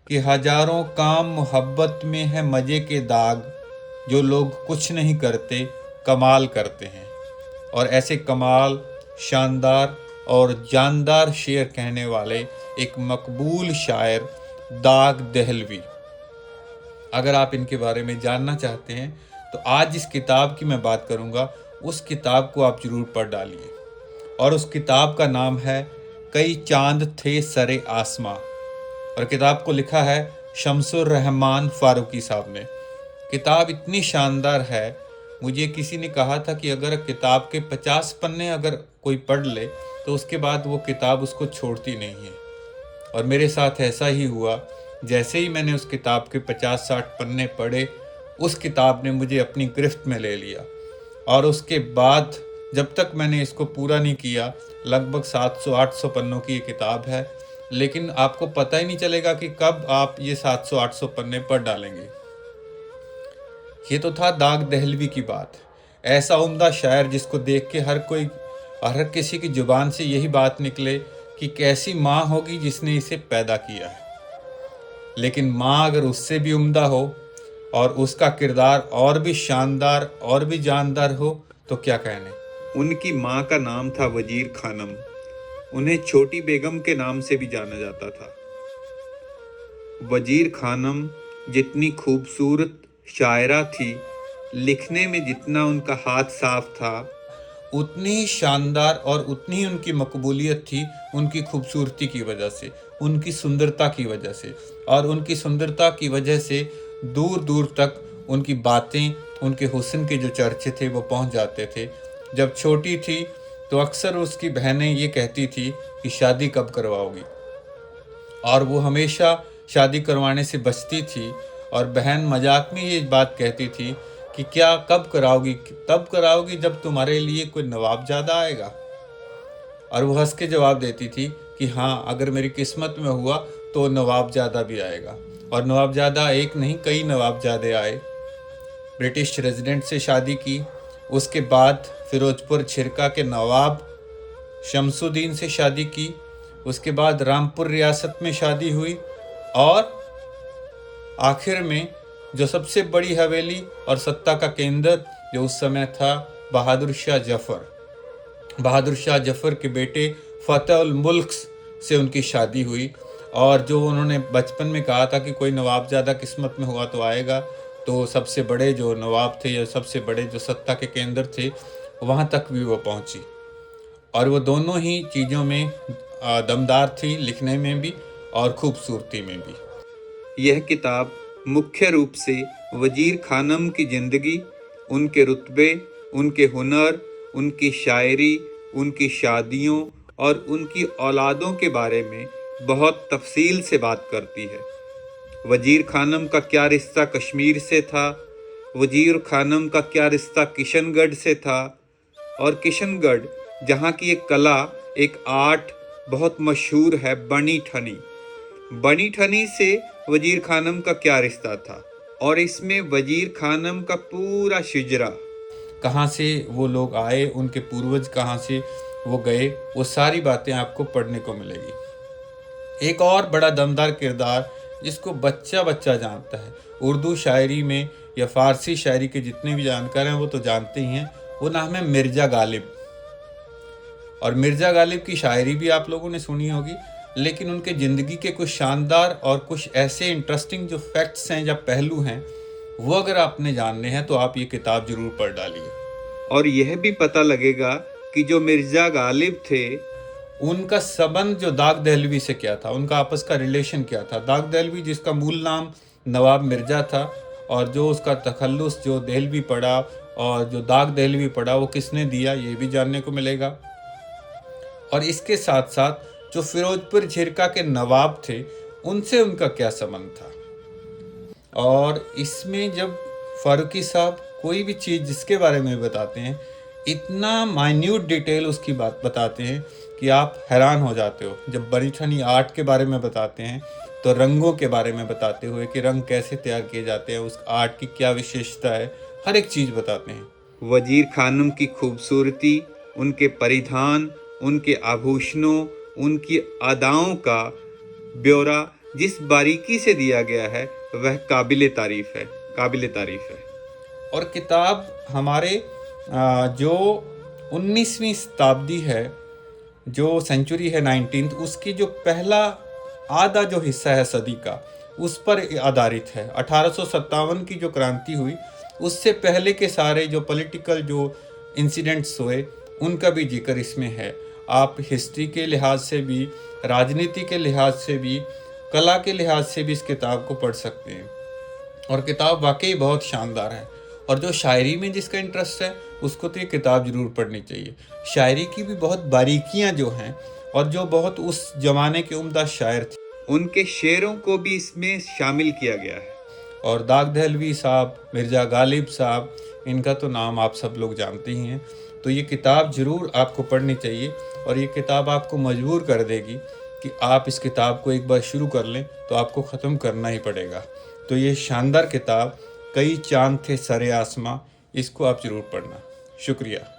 कि हजारों काम मोहब्बत में है मज़े के दाग, जो लोग कुछ नहीं करते कमाल करते हैं। और ऐसे कमाल, शानदार और जानदार शेर कहने वाले एक मकबूल शायर दाग दहलवी। अगर आप इनके बारे में जानना चाहते हैं तो आज जिस किताब की मैं बात करूंगा उस किताब को आप जरूर पढ़ डालिए। और उस किताब का नाम है कई चांद थे सरे आसमां। और किताब को लिखा है शमसुर रहमान फारूकी साहब ने। किताब इतनी शानदार है, मुझे किसी ने कहा था कि अगर किताब के 50 पन्ने अगर कोई पढ़ ले तो उसके बाद वो किताब उसको छोड़ती नहीं है। और मेरे साथ ऐसा ही हुआ। जैसे ही मैंने उस किताब के 50-60 पन्ने पढ़े, उस किताब ने मुझे अपनी गिरफ्त में ले लिया। और उसके बाद जब तक मैंने इसको पूरा नहीं किया, लगभग 700-800 पन्नों की ये किताब है, लेकिन आपको पता ही नहीं चलेगा कि कब आप ये 700-800 पन्ने पढ़ डालेंगे। ये तो था दाग दहलवी की बात। ऐसा उम्दा शायर जिसको देख के हर किसी की जुबान से यही बात निकले कि कैसी माँ होगी जिसने इसे पैदा किया है। लेकिन माँ अगर उससे भी उम्दा हो और उसका किरदार और भी शानदार और भी जानदार हो तो क्या कहने। उनकी माँ का नाम था वजीर खानम। उन्हें छोटी बेगम के नाम से भी जाना जाता था। वजीर खानम जितनी खूबसूरत शायरा थी, लिखने में जितना उनका हाथ साफ था, उतनी ही शानदार और उतनी ही उनकी मकबूलियत थी उनकी खूबसूरती की वजह से, उनकी सुंदरता की वजह से। और उनकी सुंदरता की वजह से दूर दूर तक उनकी बातें, उनके हुस्न के जो चर्चे थे वो पहुंच जाते थे। जब छोटी थी तो अक्सर उसकी बहनें ये कहती थी कि शादी कब करवाओगी, और वो हमेशा शादी करवाने से बचती थी। और बहन मजाक में ये बात कहती थी कि क्या कब कराओगी, तब कराओगी जब तुम्हारे लिए कोई नवाबजादा आएगा। और वो हंस के जवाब देती थी कि हाँ, अगर मेरी किस्मत में हुआ तो नवाबजादा भी आएगा। और नवाबजादा एक नहीं, कई नवाबजादे आए। ब्रिटिश रेजिडेंट से शादी की, उसके बाद फिरोजपुर छिरका के नवाब शमसुद्दीन से शादी की, उसके बाद रामपुर रियासत में शादी हुई, और आखिर में जो सबसे बड़ी हवेली और सत्ता का केंद्र जो उस समय था, बहादुर शाह जफर के बेटे फतेह उल मुल्क से उनकी शादी हुई। और जो उन्होंने बचपन में कहा था कि कोई नवाबजादा किस्मत में हुआ तो आएगा, तो सबसे बड़े जो नवाब थे या सबसे बड़े जो सत्ता के केंद्र थे, वहाँ तक भी वो पहुँची। और वो दोनों ही चीज़ों में दमदार थी, लिखने में भी और खूबसूरती में भी। यह किताब मुख्य रूप से वजीर खानम की ज़िंदगी, उनके रुतबे, उनके हुनर, उनकी शायरी, उनकी शादियों और उनकी औलादों के बारे में बहुत तफसील से बात करती है। वजीर खानम का क्या रिश्ता कश्मीर से था, वजीर खानम का क्या रिश्ता किशनगढ़ से था, और किशनगढ़ जहाँ की एक कला, एक आर्ट बहुत मशहूर है, बनी ठनी से वजीर खानम का क्या रिश्ता था। और इसमें वजीर खानम का पूरा शिजरा, कहाँ से वो लोग आए, उनके पूर्वज कहाँ से वो गए, वो सारी बातें आपको पढ़ने को मिलेगी। एक और बड़ा दमदार किरदार जिसको बच्चा बच्चा जानता है, उर्दू शायरी में या फ़ारसी शायरी के जितने भी जानकार हैं वो तो जानते ही हैं, वो नाम है मिर्ज़ा गालिब। और मिर्ज़ा गालिब की शायरी भी आप लोगों ने सुनी होगी, लेकिन उनके ज़िंदगी के कुछ शानदार और कुछ ऐसे इंटरेस्टिंग जो फैक्ट्स हैं या पहलू हैं, वो अगर आपने जानने हैं तो आप ये किताब ज़रूर पढ़ डालिए। और यह भी पता लगेगा कि जो मिर्ज़ा गालिब थे, उनका संबंध जो दाग दहलवी से क्या था, उनका आपस का रिलेशन क्या था। दाग दहलवी जिसका मूल नाम नवाब मिर्ज़ा था, और जो उसका तखल्लुस जो दहलवी पड़ा और जो दाग दहलवी पड़ा वो किसने दिया, ये भी जानने को मिलेगा। और इसके साथ साथ जो फिरोजपुर झिरका के नवाब थे, उनसे उनका क्या संबंध था। और इसमें जब फारूकी साहब कोई भी चीज़ जिसके बारे में बताते हैं, इतना माइन्यूट डिटेल उसकी बात बताते हैं कि आप हैरान हो जाते हो। जब बनी ठनी आर्ट के बारे में बताते हैं तो रंगों के बारे में बताते हुए कि रंग कैसे तैयार किए जाते हैं, उस आर्ट की क्या विशेषता है, हर एक चीज़ बताते हैं। वजीर खानम की खूबसूरती, उनके परिधान, उनके आभूषणों, उनकी अदाओं का ब्यौरा जिस बारीकी से दिया गया है वह काबिल तारीफ़ है, काबिल तारीफ़ है। और किताब हमारे जो 19वीं शताब्दी है, जो सेंचुरी है 19th, उसकी जो पहला आधा जो हिस्सा है सदी का, उस पर आधारित है। 1857 की जो क्रांति हुई, उससे पहले के सारे जो पॉलिटिकल जो इंसिडेंट्स हुए, उनका भी जिक्र इसमें है। आप हिस्ट्री के लिहाज से भी, राजनीति के लिहाज से भी, कला के लिहाज से भी इस किताब को पढ़ सकते हैं। और किताब वाकई बहुत शानदार है। और जो शायरी में जिसका इंटरेस्ट है, उसको तो ये किताब ज़रूर पढ़नी चाहिए। शायरी की भी बहुत बारीकियां जो हैं, और जो बहुत उस ज़माने के उम्दा शायर थे, उनके शेरों को भी इसमें शामिल किया गया है। और दाग दहलवी साहब, मिर्ज़ा गालिब साहब, इनका तो नाम आप सब लोग जानते ही हैं। तो ये किताब ज़रूर आपको पढ़नी चाहिए, और ये किताब आपको मजबूर कर देगी कि आप इस किताब को एक बार शुरू कर लें तो आपको ख़त्म करना ही पड़ेगा। तो ये शानदार किताब, कई चांद थे सरे आसमां, इसको आप ज़रूर पढ़ना। शुक्रिया।